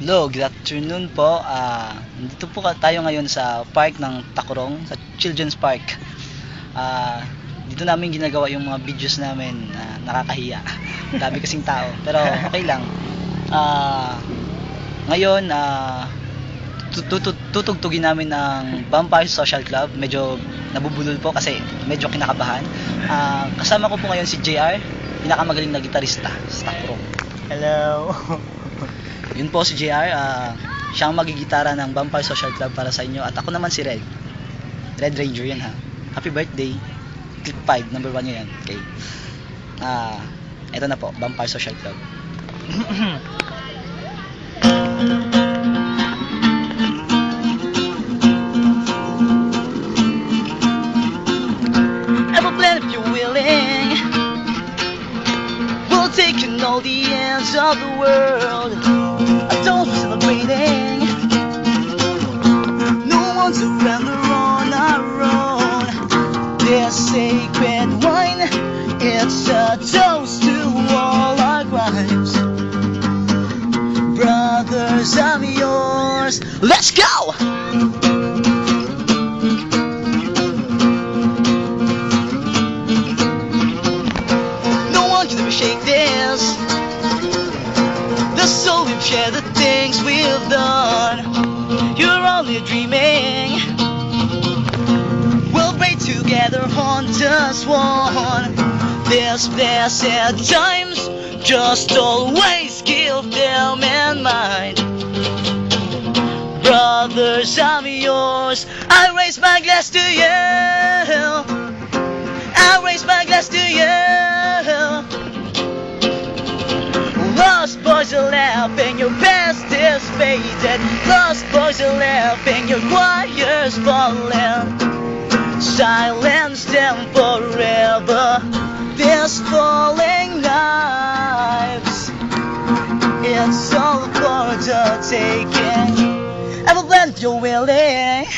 Hello, good afternoon po. Nandito po tayo ngayon sa park ng Takurong, sa Children's Park. Ah, Dito namin ginagawa yung mga videos namin na nakakahiya. Dami kasing tao, pero okay lang. Ngayon, tutugtugin namin ang Vampire Social Club. Medyo nabubulol po kasi medyo kinakabahan. Kasama ko po ngayon si JR, pinakamagaling na gitarista sa Takurong. Hello. Yun po si JR, siya ang magigitara ng Vampire Social Club para sa inyo. At ako naman si Red Ranger yan ha. Happy birthday. Click 5, number 1 yan. Okay. Eto na po, Vampire Social Club. Ever plan if you're willing, we'll take in all the ends of the world. Adults are celebrating, no one's around, we're on our own. This sacred wine, it's a toast to all our crimes. Brothers, I'm yours, let's go! No one can ever shake this, the soul we've shared, the things we've done. You're only dreaming, we'll pray together on just one. This blessed times, just always keep them in mind. Brothers, I'm yours, I raise my glass to you, I raise my glass to you. Lost boys are laughing, your past is faded. Lost boys are laughing, your choir's falling. Silence them forever, these falling lives. It's all for the taking. Ever when you're willing,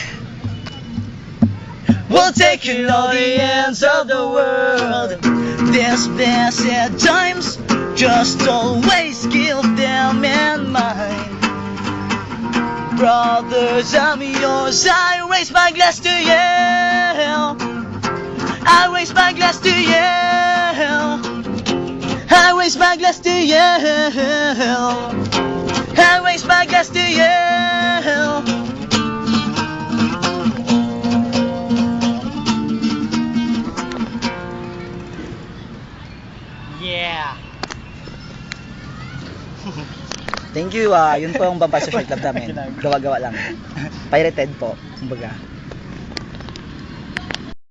we'll take in all the ends of the world. These blessed times, just always keep them in mind. Brothers, I'm yours, I raise my glass to you, I raise my glass to you, I raise my glass to you, I raise my glass to you. Yeah. Thank you, yun po ang Vampire Social Club namin. Gawa-gawa lang. Pirated po, kumbaga.